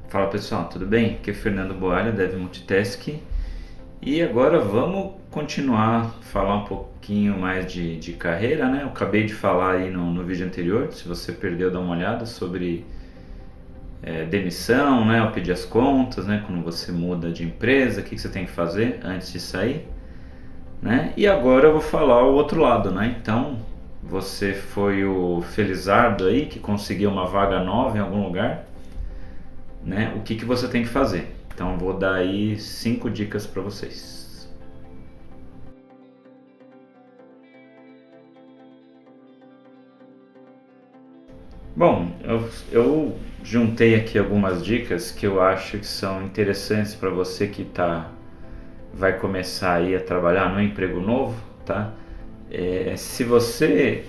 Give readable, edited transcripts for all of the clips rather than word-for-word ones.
Fala pessoal, tudo bem? Aqui é Fernando Boalha, Dev Multitask. E agora vamos continuar falar um pouquinho mais de carreira, né? Eu acabei de falar aí no vídeo anterior, se você perdeu, dá uma olhada sobre demissão, né? Ou pedir as contas, né? Quando você muda de empresa, o que você tem que fazer antes de sair, né? E agora eu vou falar o outro lado, né? Então, você foi o felizardo aí que conseguiu uma vaga nova em algum lugar, né? O que você tem que fazer. Então vou dar aí 5 dicas para vocês. Bom, eu juntei aqui algumas dicas que eu acho que são interessantes para você que vai começar aí a trabalhar no emprego novo, tá? Se você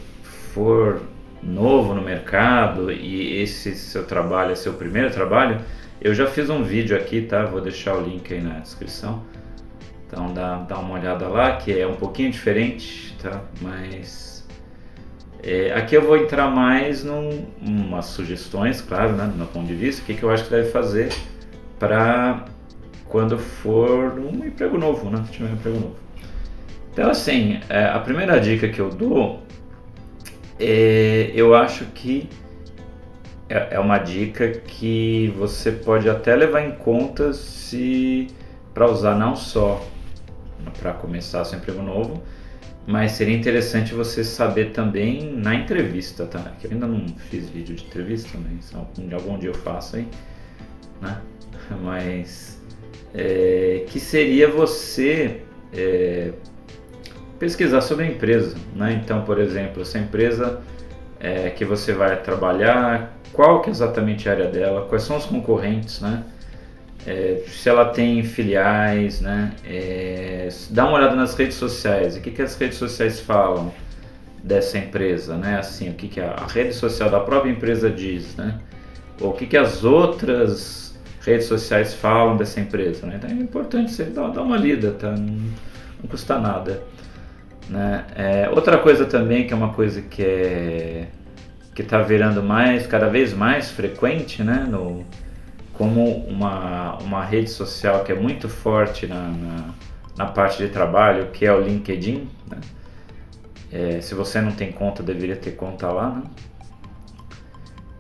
for novo no mercado e esse seu trabalho é seu primeiro trabalho, eu já fiz um vídeo aqui, tá? Vou deixar o link aí na descrição. Então dá uma olhada lá, que é um pouquinho diferente, tá? Mas aqui eu vou entrar mais umas sugestões, claro, né? Do meu ponto de vista, o que eu acho que deve fazer para quando for um emprego novo, né? Se tiver um emprego novo. Então, assim, a primeira dica que eu dou, eu acho que é uma dica que você pode até levar em conta se para usar não só para começar seu emprego novo, mas seria interessante você saber também na entrevista, tá? Que eu ainda não fiz vídeo de entrevista, mas algum dia eu faço aí, né? Mas que seria você pesquisar sobre a empresa, né? Então, por exemplo, essa empresa que você vai trabalhar, qual que é exatamente a área dela, quais são os concorrentes, né? Se ela tem filiais, né? Dá uma olhada nas redes sociais, o que as redes sociais falam dessa empresa, né? Assim, o que a rede social da própria empresa diz, né? Ou o que as outras redes sociais falam dessa empresa, né? Então é importante você dar uma lida, tá? Não custa nada, né? Outra coisa também, que é uma coisa que está virando cada vez mais frequente, né? Como uma rede social que é muito forte na parte de trabalho, que é o LinkedIn, né? Se você não tem conta, deveria ter conta lá, né?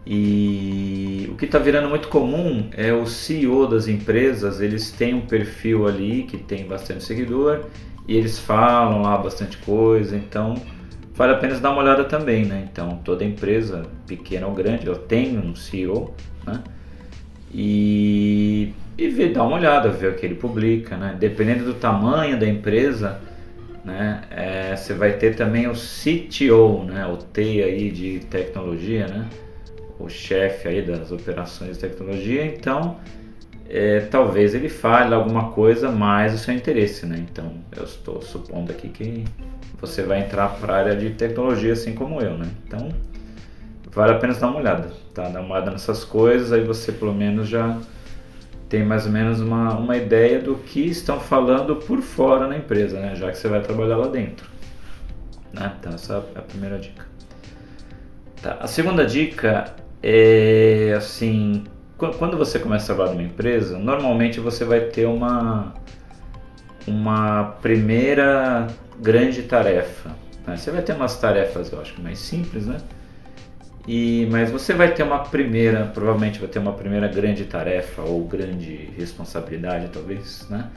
E o que está virando muito comum é o CEO das empresas, eles têm um perfil ali que tem bastante seguidor e eles falam lá bastante coisa, então vale a pena dar uma olhada também, né? Então toda empresa, pequena ou grande, ela tem um CEO, né? E dar uma olhada, ver o que ele publica, né? Dependendo do tamanho da empresa, né? Você vai ter também o CTO, né? O T aí de tecnologia, né? O chefe aí das operações de tecnologia, então talvez ele fale alguma coisa mais do seu interesse, né? Então eu estou supondo aqui que você vai entrar para a área de tecnologia assim como eu, né? Então vale a pena dar uma olhada, tá? Dar uma olhada nessas coisas, aí você pelo menos já tem mais ou menos uma ideia do que estão falando por fora na empresa, né? Já que você vai trabalhar lá dentro, né? Então essa é a primeira dica. Tá. A segunda dica é assim, quando você começa a trabalhar numa empresa, normalmente você vai ter uma primeira grande tarefa, né? Você vai ter umas tarefas, eu acho que mais simples, né? Mas você vai ter provavelmente vai ter uma primeira grande tarefa ou grande responsabilidade, talvez, né?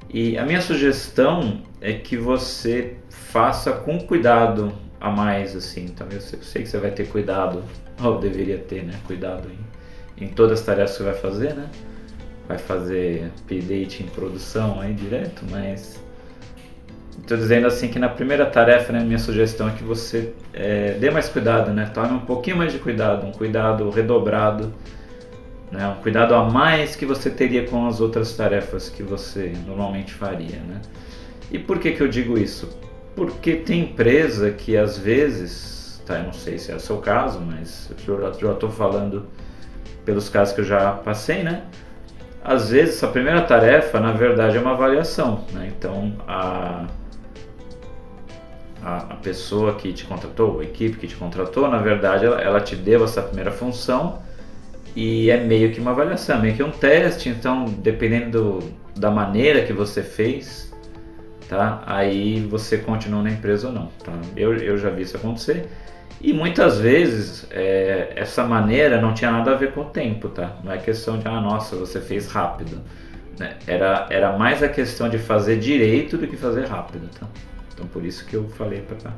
E a minha sugestão é que você faça com cuidado a mais, assim. Então eu sei que você vai ter cuidado, ou deveria ter, né? Cuidado em todas as tarefas que você vai fazer, né? Vai fazer update em produção aí direto, mas estou dizendo assim que na primeira tarefa, né, minha sugestão é que você dê mais cuidado, né? Tome um pouquinho mais de cuidado, um cuidado redobrado, né? Um cuidado a mais que você teria com as outras tarefas que você normalmente faria, né? E por que eu digo isso? Porque tem empresa que às vezes, tá, eu não sei se é o seu caso, mas eu já estou falando pelos casos que eu já passei, né? Às vezes essa primeira tarefa, na verdade, é uma avaliação, né? Então a pessoa que te contratou, a equipe que te contratou, na verdade ela te deu essa primeira função e é meio que uma avaliação, meio que um teste, então dependendo da maneira que você fez, tá? Aí você continua na empresa ou não, tá? Eu já vi isso acontecer. E muitas vezes essa maneira não tinha nada a ver com o tempo, tá? Não é questão de, nossa, você fez rápido, né? Era mais a questão de fazer direito do que fazer rápido, tá? Então por isso que eu falei pra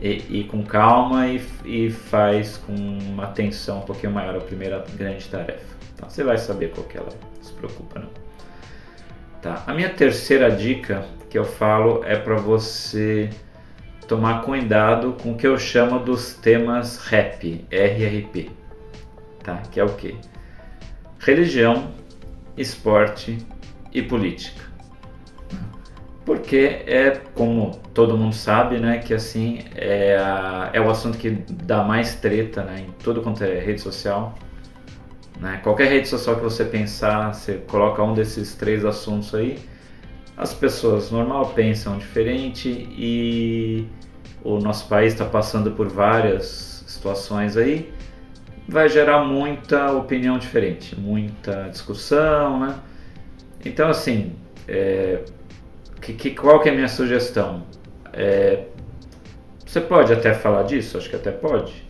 ir com calma e faz com uma atenção um pouquinho maior a primeira grande tarefa, tá? Você vai saber qual que ela, não se preocupa não. Tá? A minha terceira dica que eu falo é para você tomar cuidado com o que eu chamo dos temas RAP, RRP, tá? Que é o quê? Religião, esporte e política. Porque como todo mundo sabe, né, que assim é o assunto que dá mais treta, né, em tudo quanto é rede social. Né? Qualquer rede social que você pensar, você coloca um desses três assuntos aí, as pessoas normal pensam diferente e o nosso país está passando por várias situações aí, vai gerar muita opinião diferente, muita discussão, né? Então assim, qual que é a minha sugestão? Você pode até falar disso, acho que até pode,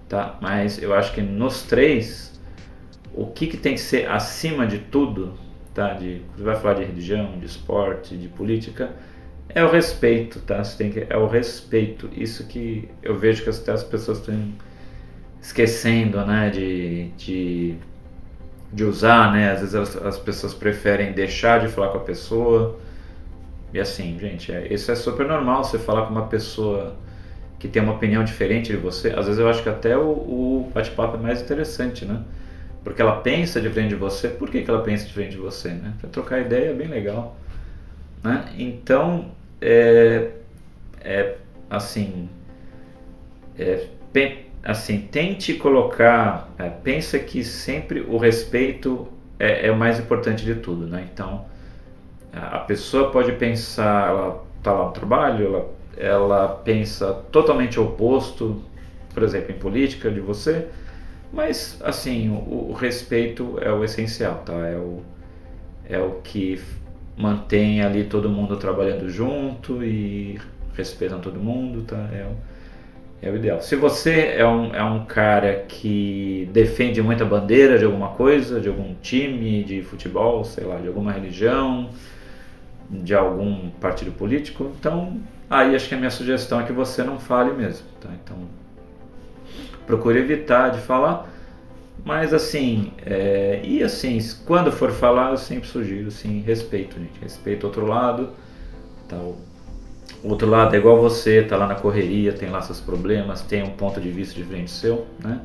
tá? Mas eu acho que nos três, o que tem que ser acima de tudo, tá? Você vai falar de religião, de esporte, de política, é o respeito, tá? É o respeito. Isso que eu vejo que as pessoas estão esquecendo, né? De usar, né? Às vezes as pessoas preferem deixar de falar com a pessoa. E assim, gente, isso é super normal, você falar com uma pessoa que tem uma opinião diferente de você. Às vezes eu acho que até o bate-papo é mais interessante, né? Porque ela pensa diferente de você. Por que ela pensa diferente de você, né? Para trocar ideia é bem legal, né? Então, tente colocar, pensa que sempre o respeito é o mais importante de tudo, né? Então, a pessoa pode pensar, ela está lá no trabalho, ela pensa totalmente oposto, por exemplo, em política de você, mas assim, o respeito é o essencial, tá? É o que mantém ali todo mundo trabalhando junto e respeitando todo mundo, tá? É o ideal. Se você é um cara que defende muita bandeira de alguma coisa, de algum time de futebol, sei lá, de alguma religião, de algum partido político, então aí acho que a minha sugestão é que você não fale mesmo, tá? Então procure evitar de falar, mas assim, e assim, quando for falar eu sempre sugiro, sim, respeito, gente, respeito o outro lado, tá? O outro lado é igual você, tá lá na correria, tem lá seus problemas, tem um ponto de vista diferente seu, né?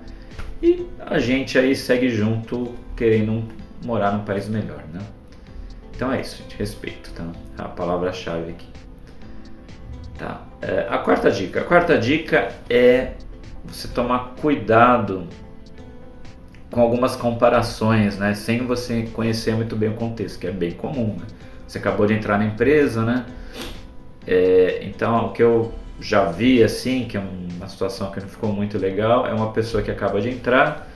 E a gente aí segue junto querendo morar num país melhor, né? Então é isso, gente, respeito, tá? A palavra-chave aqui. Tá. A quarta dica é você tomar cuidado com algumas comparações, né? Sem você conhecer muito bem o contexto, que é bem comum, né? Você acabou de entrar na empresa, né? Então o que eu já vi, assim, que é uma situação que não ficou muito legal, é uma pessoa que acaba de entrar,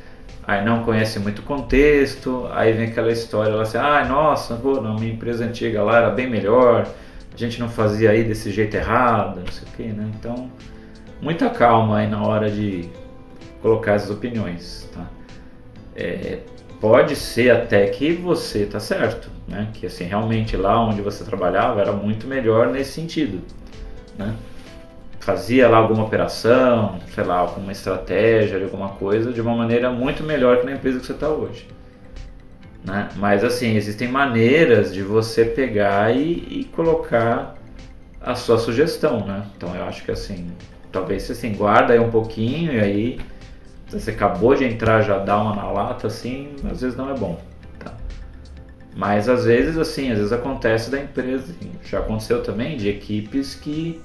aí não conhece muito o contexto, aí vem aquela história lá assim, nossa, pô, na minha empresa antiga lá era bem melhor, a gente não fazia aí desse jeito errado, não sei o que, né? Então, muita calma aí na hora de colocar as opiniões, tá? Pode ser até que você tá certo, né? Que assim, realmente lá onde você trabalhava era muito melhor nesse sentido, né? Fazia lá alguma operação, sei lá, alguma estratégia, alguma coisa, de uma maneira muito melhor que na empresa que você está hoje, né? Mas assim, existem maneiras de você pegar e colocar a sua sugestão, né? Então eu acho que assim, talvez você assim, guarda aí um pouquinho e aí você acabou de entrar, já dá uma na lata, assim, às vezes não é bom, tá? Mas às vezes assim, às vezes acontece da empresa, assim, já aconteceu também de equipes que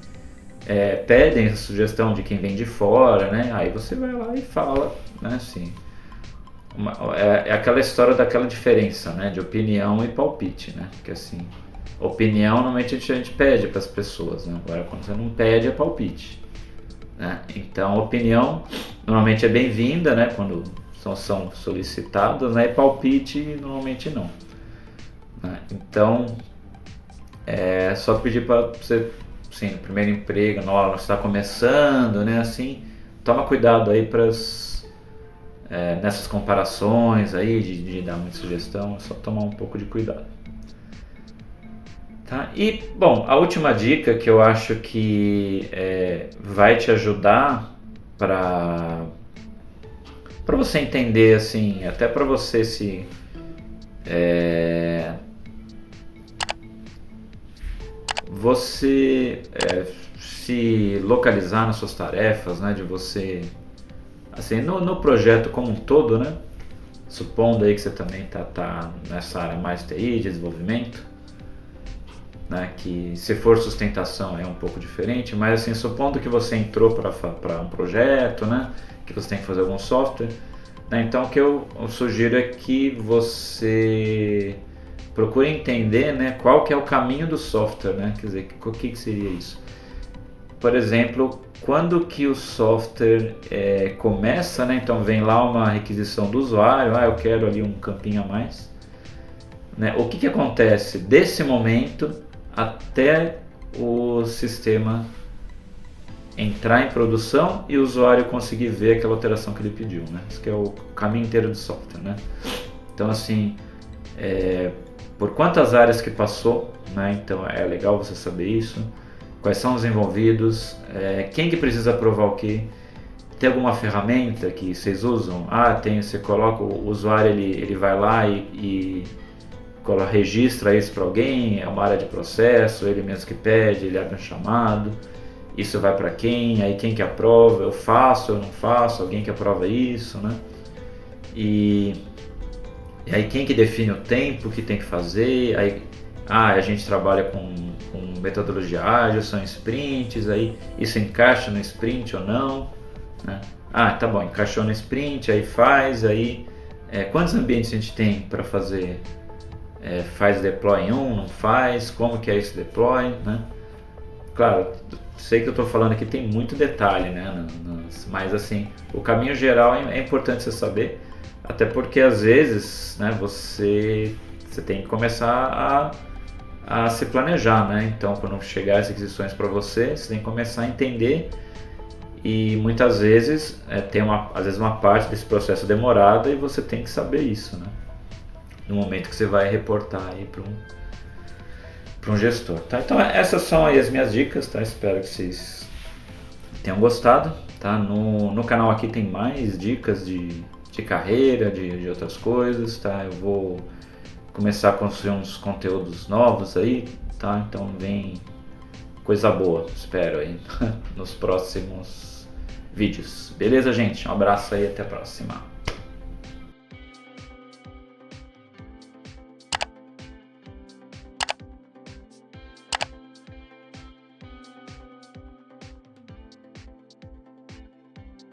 pedem a sugestão de quem vem de fora, né? Aí você vai lá e fala, né? Assim, é aquela história daquela diferença, né? De opinião e palpite, né? Porque assim, opinião normalmente a gente pede para as pessoas, né? Agora quando você não pede é palpite, né? Então a opinião normalmente é bem-vinda, né? Quando são solicitadas, né? E palpite normalmente não, né? Então é só pedir para você, sim, no primeiro emprego, você está começando, né? Assim, toma cuidado aí nessas comparações aí de dar muita sugestão, é só tomar um pouco de cuidado. Tá? E, bom, a última dica que eu acho que vai te ajudar para você entender, assim, até para você se localizar nas suas tarefas, né, de você, assim, no projeto como um todo, né, supondo aí que você também tá nessa área mais TI, de desenvolvimento, né, que se for sustentação é um pouco diferente, mas assim, supondo que você entrou para um projeto, né, que você tem que fazer algum software, né, então o que eu sugiro é que você procure entender, né, qual que é o caminho do software, né, quer dizer, o que seria isso? Por exemplo, quando que o software começa, né, então vem lá uma requisição do usuário, eu quero ali um campinho a mais, né, o que acontece desse momento até o sistema entrar em produção e o usuário conseguir ver aquela alteração que ele pediu, né? Isso que é o caminho inteiro do software, né? Então, assim, por quantas áreas que passou, né? Então é legal você saber isso. Quais são os envolvidos, quem que precisa aprovar o que? Tem alguma ferramenta que vocês usam? Você coloca o usuário, ele vai lá e registra isso para alguém, é uma área de processo, ele mesmo que pede, ele abre um chamado, isso vai para quem, aí quem que aprova, eu faço, eu não faço, alguém que aprova isso, né? E aí quem que define o tempo que tem que fazer, aí a gente trabalha com metodologia ágil, são sprints, aí isso encaixa no sprint ou não, né? Tá bom, encaixou no sprint, aí faz, aí quantos ambientes a gente tem para fazer? Faz deploy em não faz, como que é esse deploy, né? Claro, sei que eu estou falando aqui tem muito detalhe, né? Mas assim, o caminho geral é importante você saber, até porque às vezes, né, você tem que começar a se planejar, né? Então, quando chegar as requisições para você tem que começar a entender, e muitas vezes tem às vezes uma parte desse processo demorada e você tem que saber isso, né? No momento que você vai reportar aí para um gestor, tá? Então essas são aí as minhas dicas, tá? Espero que vocês tenham gostado, tá? No canal aqui tem mais dicas de carreira, de outras coisas, tá? Eu vou começar a construir uns conteúdos novos aí, tá? Então vem coisa boa, espero aí nos próximos vídeos. Beleza, gente? Um abraço aí, até a próxima.